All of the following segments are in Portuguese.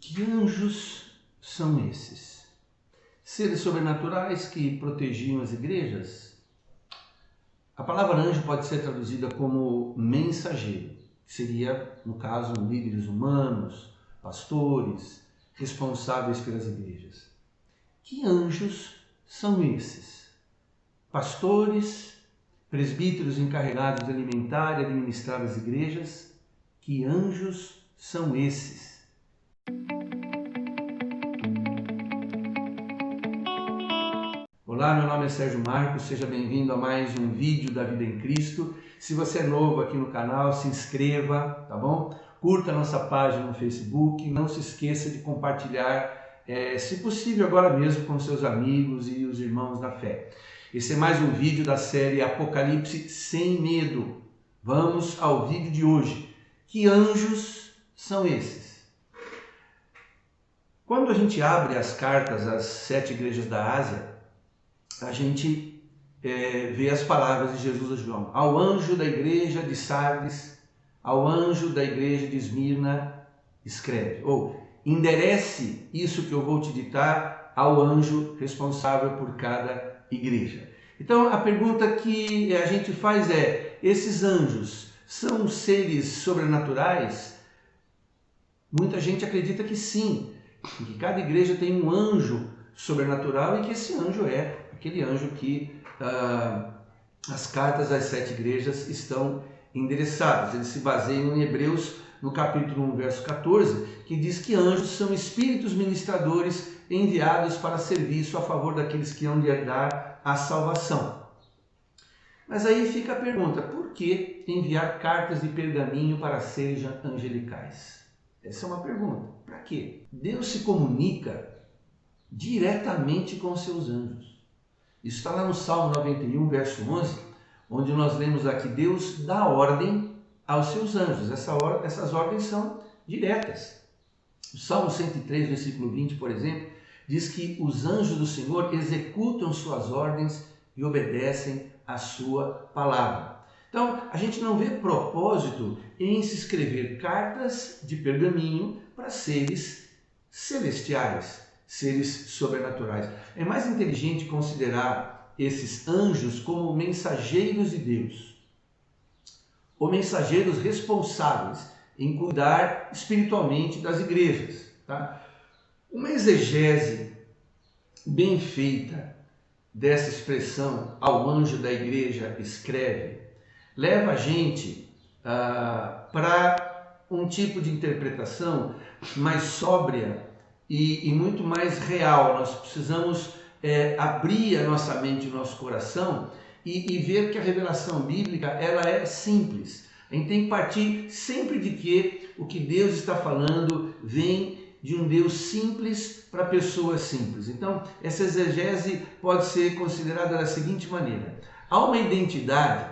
Que anjos são esses? Seres sobrenaturais que protegiam as igrejas? A palavra anjo pode ser traduzida como mensageiro, que seria, no caso, líderes humanos, pastores, responsáveis pelas igrejas. Que anjos são esses? Pastores, presbíteros encarregados de alimentar e administrar as igrejas? Que anjos são esses? Olá, meu nome é Sérgio Marcos, seja bem-vindo a mais um vídeo da Vida em Cristo. Se você é novo aqui no canal, se inscreva, tá bom? Curta a nossa página no Facebook, não se esqueça de compartilhar, se possível agora mesmo com seus amigos e os irmãos da fé. Esse é mais um vídeo da série Apocalipse Sem Medo. Vamos ao vídeo de hoje. Que anjos são esses? Quando a gente abre as cartas às 7 igrejas da Ásia, a gente vê as palavras de Jesus a João. Ao anjo da igreja de Sardes, ao anjo da igreja de Esmirna, escreve. Ou, enderece isso que eu vou te ditar ao anjo responsável por cada igreja. Então, a pergunta que a gente faz é, esses anjos são seres sobrenaturais? Muita gente acredita que sim, que cada igreja tem um anjo sobrenatural e que esse anjo é aquele anjo que as cartas às 7 igrejas estão endereçadas. Eles se baseiam em Hebreus, no capítulo 1, verso 14, que diz que anjos são espíritos ministradores enviados para serviço a favor daqueles que hão de herdar a salvação. Mas aí fica a pergunta, por que enviar cartas de pergaminho para seres angelicais? Essa é uma pergunta. Para quê? Deus se comunica diretamente com seus anjos. Isso está lá no Salmo 91, verso 11, onde nós lemos aqui, Deus dá ordem aos seus anjos. Essas ordens são diretas. O Salmo 103, versículo 20, por exemplo, diz que os anjos do Senhor executam suas ordens e obedecem a sua palavra. Então, a gente não vê propósito em se escrever cartas de pergaminho para seres celestiais, seres sobrenaturais. É mais inteligente considerar esses anjos como mensageiros de Deus, ou mensageiros responsáveis em cuidar espiritualmente das igrejas. Tá? Uma exegese bem feita dessa expressão, ao anjo da igreja escreve, leva a gente para um tipo de interpretação mais sóbria e muito mais real. Nós precisamos abrir a nossa mente e o nosso coração e ver que a revelação bíblica ela é simples. A gente tem que partir sempre de que o que Deus está falando vem de um Deus simples para pessoas simples. Então, essa exegese pode ser considerada da seguinte maneira. Há uma identidade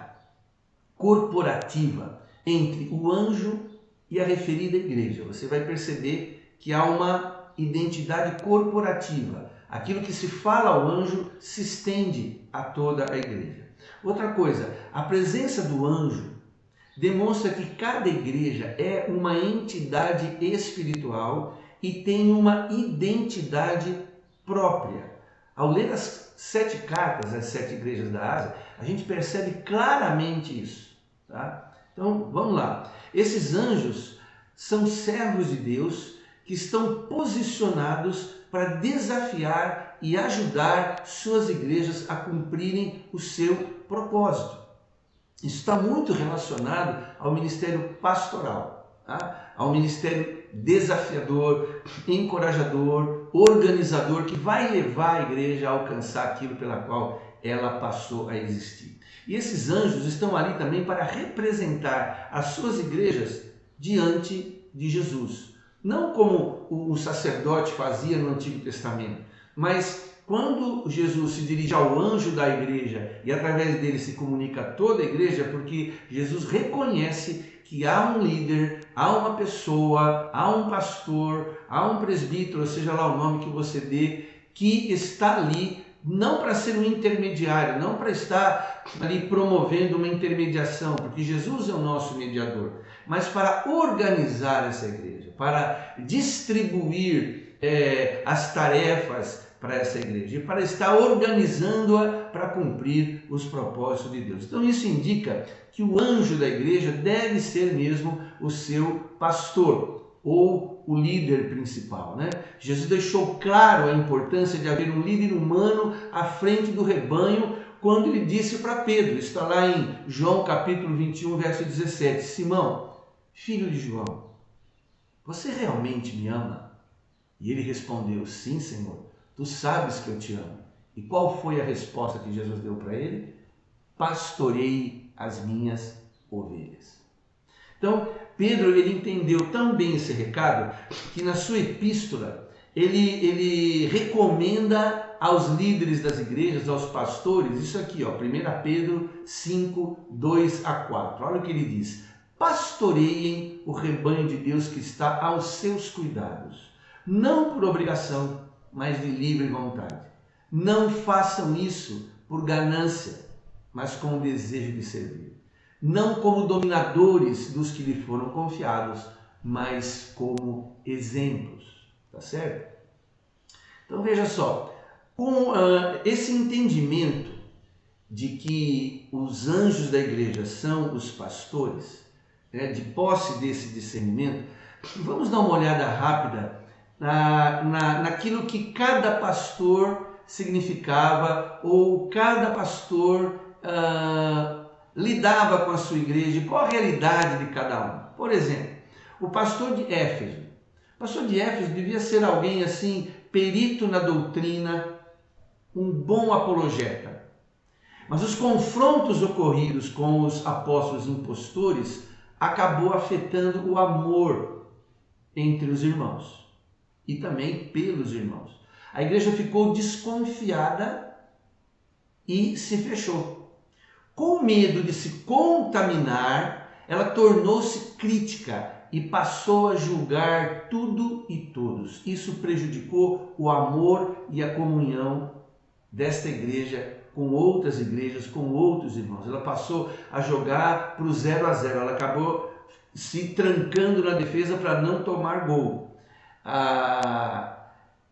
corporativa entre o anjo e a referida igreja. Você vai perceber que há uma identidade corporativa. Aquilo que se fala ao anjo se estende a toda a igreja. Outra coisa, a presença do anjo demonstra que cada igreja é uma entidade espiritual e tem uma identidade própria. Ao ler as 7 cartas às 7 igrejas da Ásia, a gente percebe claramente isso. Tá? Então, vamos lá. Esses anjos são servos de Deus que estão posicionados para desafiar e ajudar suas igrejas a cumprirem o seu propósito. Isso está muito relacionado ao ministério pastoral, tá? Ao ministério desafiador, encorajador, organizador, que vai levar a igreja a alcançar aquilo pela qual ela passou a existir. E esses anjos estão ali também para representar as suas igrejas diante de Jesus. Não como o sacerdote fazia no Antigo Testamento, mas quando Jesus se dirige ao anjo da igreja e através dele se comunica a toda a igreja, porque Jesus reconhece que há um líder, há uma pessoa, há um pastor, há um presbítero, seja lá o nome que você dê, que está ali não para ser um intermediário, não para estar ali promovendo uma intermediação, porque Jesus é o nosso mediador, mas para organizar essa igreja, para distribuir as tarefas para essa igreja e para estar organizando-a para cumprir os propósitos de Deus. Então isso indica que o anjo da igreja deve ser mesmo o seu pastor ou o líder principal, né? Jesus deixou claro a importância de haver um líder humano à frente do rebanho quando ele disse para Pedro, está lá em João capítulo 21, verso 17, Simão, filho de João, você realmente me ama? E ele respondeu, sim, Senhor, tu sabes que eu te amo. E qual foi a resposta que Jesus deu para ele? Pastorei as minhas ovelhas. Então, Pedro, ele entendeu tão bem esse recado que na sua epístola ele recomenda aos líderes das igrejas, aos pastores, isso aqui, ó, 1 Pedro 5, 2 a 4. Olha o que ele diz. Pastoreiem o rebanho de Deus que está aos seus cuidados, não por obrigação, mas de livre vontade. Não façam isso por ganância, mas com o desejo de servir. Não como dominadores dos que lhe foram confiados, mas como exemplos. Tá certo? Então veja só, com esse entendimento de que os anjos da igreja são os pastores, de posse desse discernimento, vamos dar uma olhada rápida naquilo que cada pastor significava ou cada pastor lidava com a sua igreja, qual a realidade de cada um. Por exemplo, o pastor de Éfeso. O pastor de Éfeso devia ser alguém assim, perito na doutrina, um bom apologeta. Mas os confrontos ocorridos com os apóstolos impostores acabou afetando o amor entre os irmãos e também pelos irmãos. A igreja ficou desconfiada e se fechou. Com medo de se contaminar, ela tornou-se crítica e passou a julgar tudo e todos. Isso prejudicou o amor e a comunhão desta igreja com outras igrejas, com outros irmãos. Ela passou a jogar para o 0 a 0. Ela acabou se trancando na defesa para não tomar gol.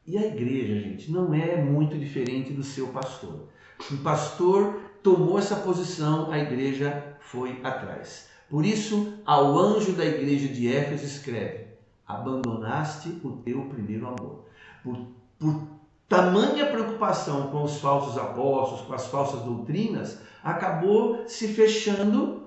E a igreja, gente, não é muito diferente do seu pastor. O pastor tomou essa posição, a igreja foi atrás. Por isso, ao anjo da igreja de Éfeso escreve, abandonaste o teu primeiro amor. Por tamanha preocupação com os falsos apóstolos, com as falsas doutrinas, acabou se fechando,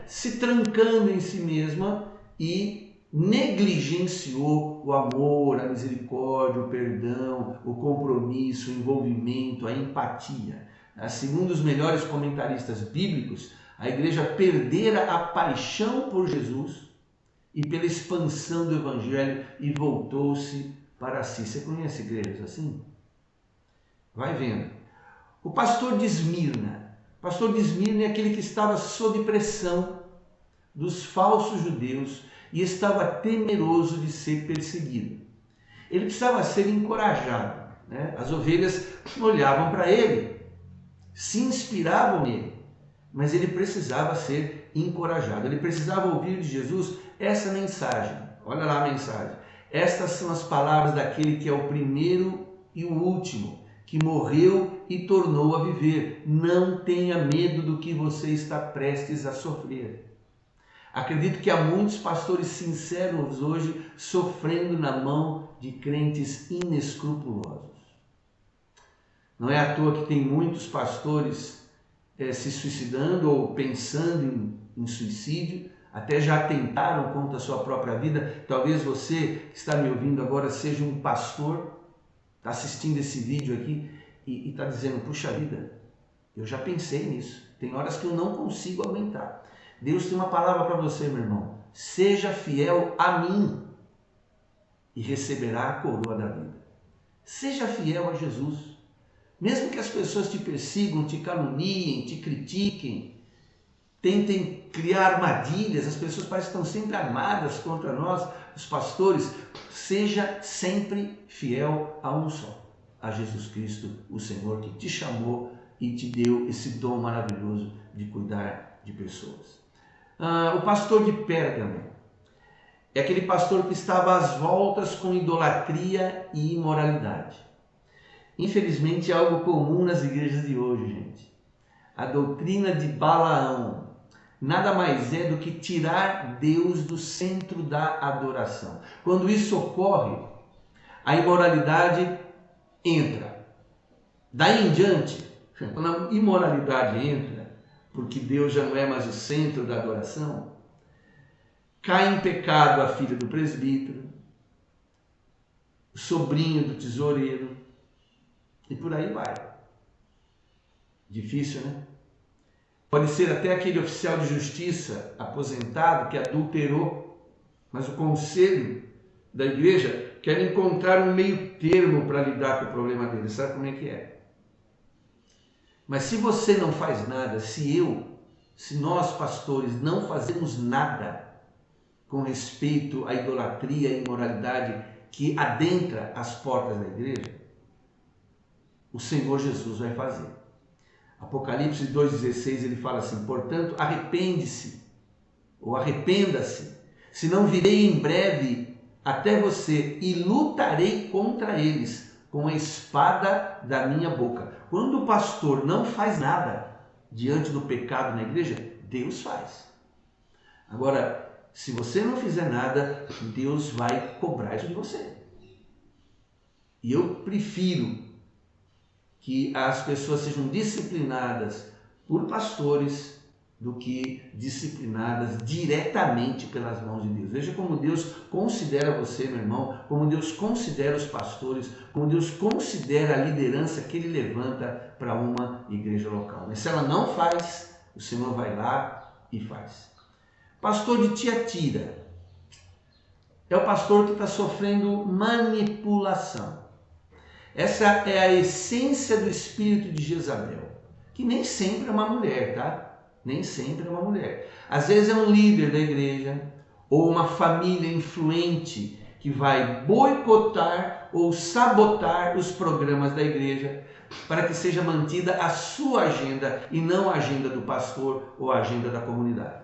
se trancando em si mesma e negligenciou o amor, a misericórdia, o perdão, o compromisso, o envolvimento, a empatia. Segundo os melhores comentaristas bíblicos, a igreja perdera a paixão por Jesus e pela expansão do evangelho e voltou-se para si. Você conhece igrejas assim? Vai vendo. O pastor de Esmirna. O pastor de Esmirna é aquele que estava sob pressão dos falsos judeus e estava temeroso de ser perseguido. Ele precisava ser encorajado. As ovelhas olhavam para ele, se inspiravam nele, mas ele precisava ser encorajado. Ele precisava ouvir de Jesus essa mensagem. Olha lá a mensagem. Estas são as palavras daquele que é o primeiro e o último, que morreu e tornou a viver. Não tenha medo do que você está prestes a sofrer. Acredito que há muitos pastores sinceros hoje sofrendo na mão de crentes inescrupulosos. Não é à toa que tem muitos pastores se suicidando ou pensando em suicídio, até já tentaram contra a sua própria vida. Talvez você que está me ouvindo agora seja um pastor, está assistindo esse vídeo aqui e está dizendo, puxa vida, eu já pensei nisso, tem horas que eu não consigo aguentar. Deus tem uma palavra para você, meu irmão, seja fiel a mim e receberá a coroa da vida. Seja fiel a Jesus. Mesmo que as pessoas te persigam, te caluniem, te critiquem, tentem criar armadilhas, as pessoas parecem que estão sempre armadas contra nós, os pastores, seja sempre fiel a um só, a Jesus Cristo, o Senhor, que te chamou e te deu esse dom maravilhoso de cuidar de pessoas. O pastor de Pérgamo, é aquele pastor que estava às voltas com idolatria e imoralidade. Infelizmente é algo comum nas igrejas de hoje, gente. A doutrina de Balaão nada mais é do que tirar Deus do centro da adoração. Quando isso ocorre, a imoralidade entra. Daí em diante, quando a imoralidade entra, porque Deus já não é mais o centro da adoração, cai em pecado a filha do presbítero, o sobrinho do tesoureiro, e por aí vai. Difícil, né? Pode ser até aquele oficial de justiça aposentado que adulterou, mas o conselho da igreja quer encontrar um meio termo para lidar com o problema dele. Sabe como é que é? Mas se você não faz nada, se nós pastores não fazemos nada com respeito à idolatria e imoralidade que adentra as portas da igreja, o Senhor Jesus vai fazer. Apocalipse 2,16 ele fala assim: portanto, arrepende-se, ou arrependa-se, senão virei em breve até você e lutarei contra eles com a espada da minha boca. Quando o pastor não faz nada diante do pecado na igreja, Deus faz. Agora, se você não fizer nada, Deus vai cobrar isso de você. E eu prefiro que as pessoas sejam disciplinadas por pastores do que disciplinadas diretamente pelas mãos de Deus. Veja como Deus considera você, meu irmão, como Deus considera os pastores, como Deus considera a liderança que Ele levanta para uma igreja local. Mas se ela não faz, o Senhor vai lá e faz. Pastor de Tiatira é o pastor que está sofrendo manipulação. Essa é a essência do espírito de Jezabel, que nem sempre é uma mulher, tá? Nem sempre é uma mulher. Às vezes é um líder da igreja ou uma família influente que vai boicotar ou sabotar os programas da igreja para que seja mantida a sua agenda e não a agenda do pastor ou a agenda da comunidade.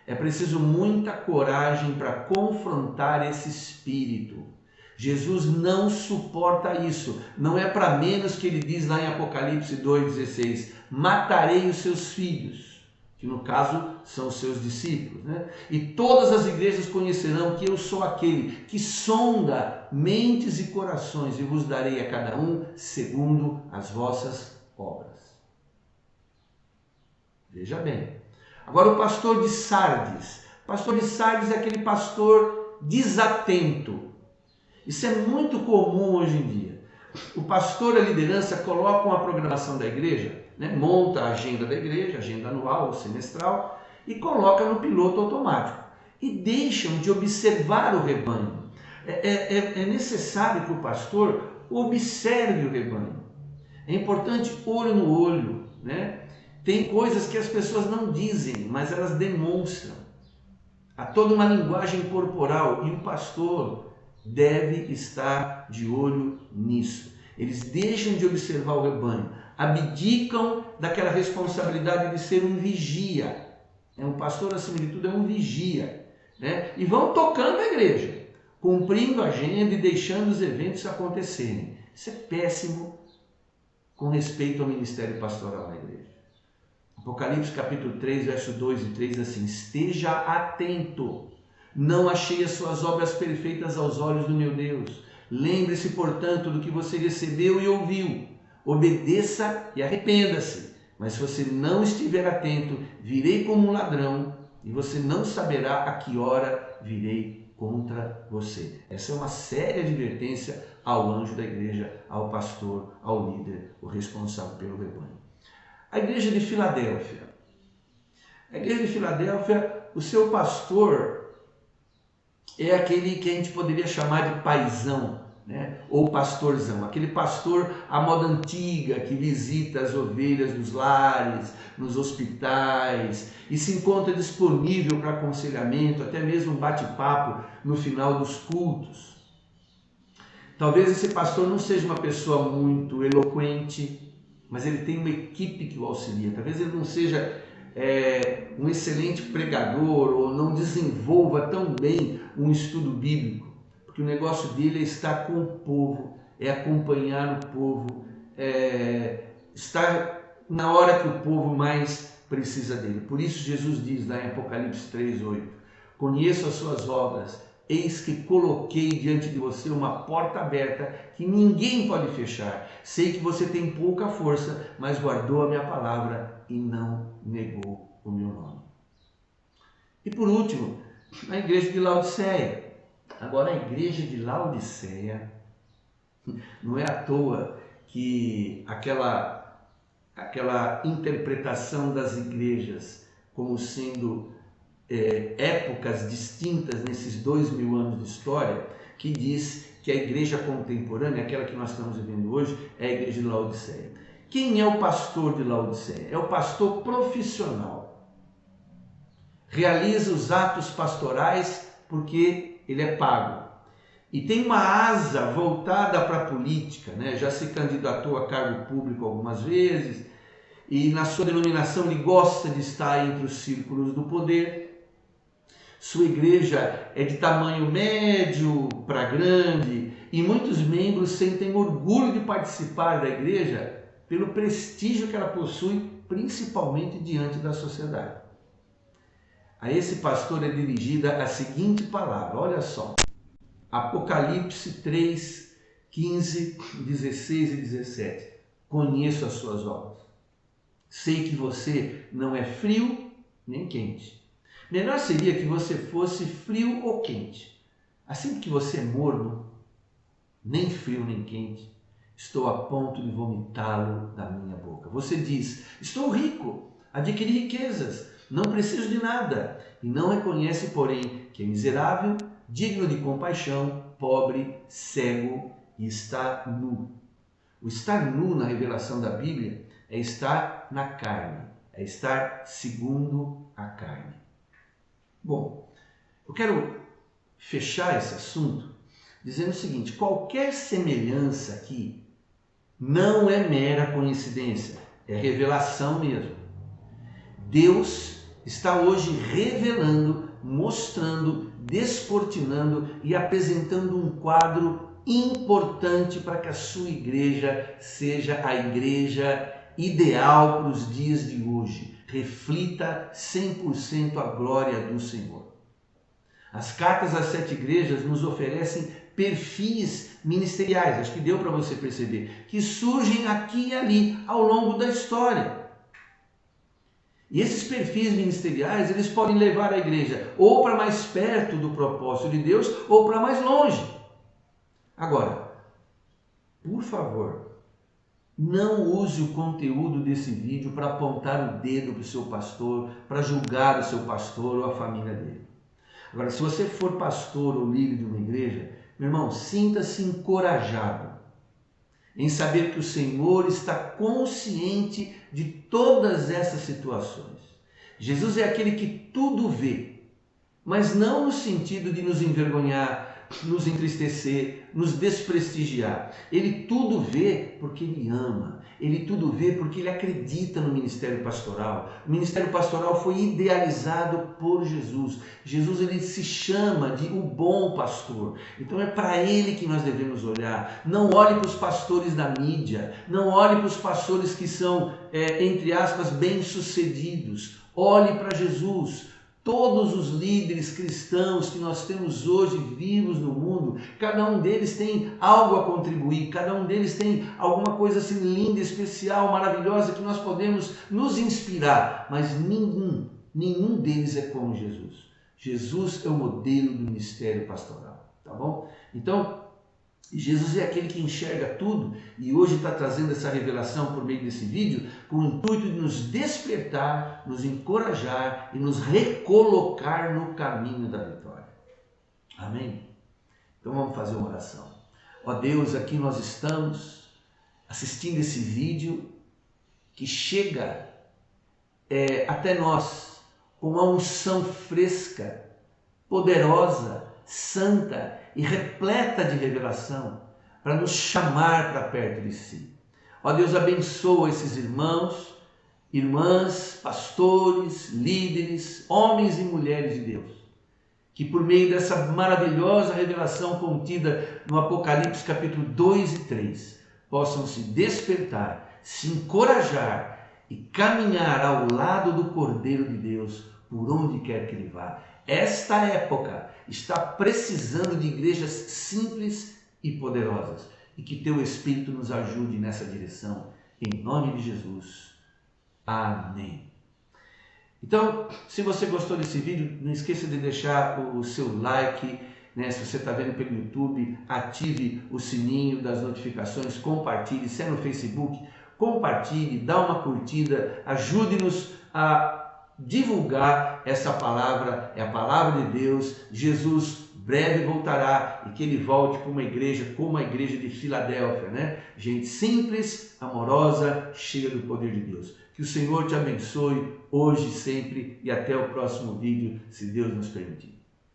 É preciso muita coragem para confrontar esse espírito. Jesus não suporta isso. Não é para menos que ele diz lá em Apocalipse 2,16: matarei os seus filhos, que no caso são os seus discípulos, né? E todas as igrejas conhecerão que eu sou aquele que sonda mentes e corações, e vos darei a cada um segundo as vossas obras. Veja bem. Agora o pastor de Sardes. O pastor de Sardes é aquele pastor desatento. Isso é muito comum hoje em dia. O pastor e a liderança colocam a programação da igreja, né? Monta a agenda da igreja, agenda anual ou semestral, e coloca no piloto automático. E deixam de observar o rebanho. É necessário que o pastor observe o rebanho. É importante olho no olho, né? Tem coisas que as pessoas não dizem, mas elas demonstram. Há toda uma linguagem corporal e o pastor deve estar de olho nisso. Eles deixam de observar o rebanho, abdicam daquela responsabilidade de ser um vigia. Um pastor, acima de tudo, é um vigia, né? E vão tocando a igreja, cumprindo a agenda e deixando os eventos acontecerem. Isso é péssimo com respeito ao ministério pastoral na igreja. Apocalipse capítulo 3, verso 2 e 3, assim: esteja atento, não achei as suas obras perfeitas aos olhos do meu Deus. Lembre-se, portanto, do que você recebeu e ouviu. Obedeça e arrependa-se. Mas se você não estiver atento, virei como um ladrão e você não saberá a que hora virei contra você. Essa é uma séria advertência ao anjo da igreja, ao pastor, ao líder, o responsável pelo rebanho. A igreja de Filadélfia. A igreja de Filadélfia, o seu pastor é aquele que a gente poderia chamar de paizão, né? Ou pastorzão, aquele pastor à moda antiga que visita as ovelhas nos lares, nos hospitais e se encontra disponível para aconselhamento, até mesmo um bate-papo no final dos cultos. Talvez esse pastor não seja uma pessoa muito eloquente, mas ele tem uma equipe que o auxilia. Talvez ele não seja um excelente pregador ou não desenvolva tão bem um estudo bíblico, porque o negócio dele é estar com o povo, é acompanhar o povo, estar na hora que o povo mais precisa dele. Por isso Jesus diz lá em Apocalipse 3:8, conheço as suas obras, eis que coloquei diante de você uma porta aberta que ninguém pode fechar. Sei que você tem pouca força, mas guardou a minha palavra e não negou o meu nome. E por último, a igreja de Laodiceia. Agora, a igreja de Laodiceia, não é à toa que aquela interpretação das igrejas como sendo épocas distintas nesses 2000 anos de história, que diz que a igreja contemporânea, aquela que nós estamos vivendo hoje, é a igreja de Laodiceia. Quem é o pastor de Laodiceia? É o pastor profissional. Realiza os atos pastorais porque ele é pago. E tem uma asa voltada para a política, né? Já se candidatou a cargo público algumas vezes, e na sua denominação ele gosta de estar entre os círculos do poder. Sua igreja é de tamanho médio para grande, e muitos membros sentem orgulho de participar da igreja pelo prestígio que ela possui, principalmente diante da sociedade. A esse pastor é dirigida a seguinte palavra, olha só, Apocalipse 3, 15, 16 e 17. Conheço as suas obras. Sei que você não é frio nem quente. Melhor seria que você fosse frio ou quente. Assim que você é morno, nem frio nem quente, estou a ponto de vomitá-lo da minha boca. Você diz, estou rico, adquiri riquezas, não preciso de nada, e não reconhece, porém, que é miserável, digno de compaixão, pobre, cego e está nu. O estar nu na revelação da Bíblia é estar na carne, é estar segundo a carne. Bom, eu quero fechar esse assunto dizendo o seguinte, qualquer semelhança aqui não é mera coincidência, é revelação mesmo. Deus está hoje revelando, mostrando, descortinando e apresentando um quadro importante para que a sua igreja seja a igreja ideal para os dias de hoje. Reflita 100% a glória do Senhor. As cartas às 7 igrejas nos oferecem perfis ministeriais, acho que deu para você perceber, que surgem aqui e ali ao longo da história. E esses perfis ministeriais, eles podem levar a igreja ou para mais perto do propósito de Deus ou para mais longe. Agora, por favor, não use o conteúdo desse vídeo para apontar o dedo para o seu pastor, para julgar o seu pastor ou a família dele. Agora, se você for pastor ou líder de uma igreja, meu irmão, sinta-se encorajado em saber que o Senhor está consciente de todas essas situações. Jesus é aquele que tudo vê, mas não no sentido de nos envergonhar, nos entristecer, nos desprestigiar. Ele tudo vê porque Ele ama. Ele tudo vê porque Ele acredita no ministério pastoral. O ministério pastoral foi idealizado por Jesus. Jesus, ele se chama de o bom pastor. Então é para Ele que nós devemos olhar. Não olhe para os pastores da mídia. Não olhe para os pastores que são, entre aspas, bem-sucedidos. Olhe para Jesus. Todos os líderes cristãos que nós temos hoje vivos no mundo, cada um deles tem algo a contribuir, cada um deles tem alguma coisa assim linda, especial, maravilhosa que nós podemos nos inspirar, mas nenhum deles é como Jesus. Jesus é o modelo do ministério pastoral, tá bom? Então, Jesus é aquele que enxerga tudo e hoje está trazendo essa revelação por meio desse vídeo com o intuito de nos despertar, nos encorajar e nos recolocar no caminho da vitória. Amém? Então vamos fazer uma oração. Ó Deus, aqui nós estamos assistindo esse vídeo que chega até nós com uma unção fresca, poderosa, santa e repleta de revelação para nos chamar para perto de si. Ó Deus, abençoa esses irmãos, irmãs, pastores, líderes, homens e mulheres de Deus, que por meio dessa maravilhosa revelação contida no Apocalipse capítulo 2 e 3, possam se despertar, se encorajar e caminhar ao lado do Cordeiro de Deus por onde quer que ele vá. Esta época está precisando de igrejas simples e poderosas, e que teu Espírito nos ajude nessa direção, em nome de Jesus. Amém. Então, se você gostou desse vídeo, não esqueça de deixar o seu like, né? Se você está vendo pelo YouTube, ative o sininho das notificações, compartilhe. Se é no Facebook, compartilhe, dá uma curtida, ajude-nos a divulgar essa palavra, é a palavra de Deus. Jesus breve voltará e que ele volte para uma igreja como a igreja de Filadélfia, né? Gente simples, amorosa, cheia do poder de Deus. Que o Senhor te abençoe hoje, sempre e até o próximo vídeo, se Deus nos permitir.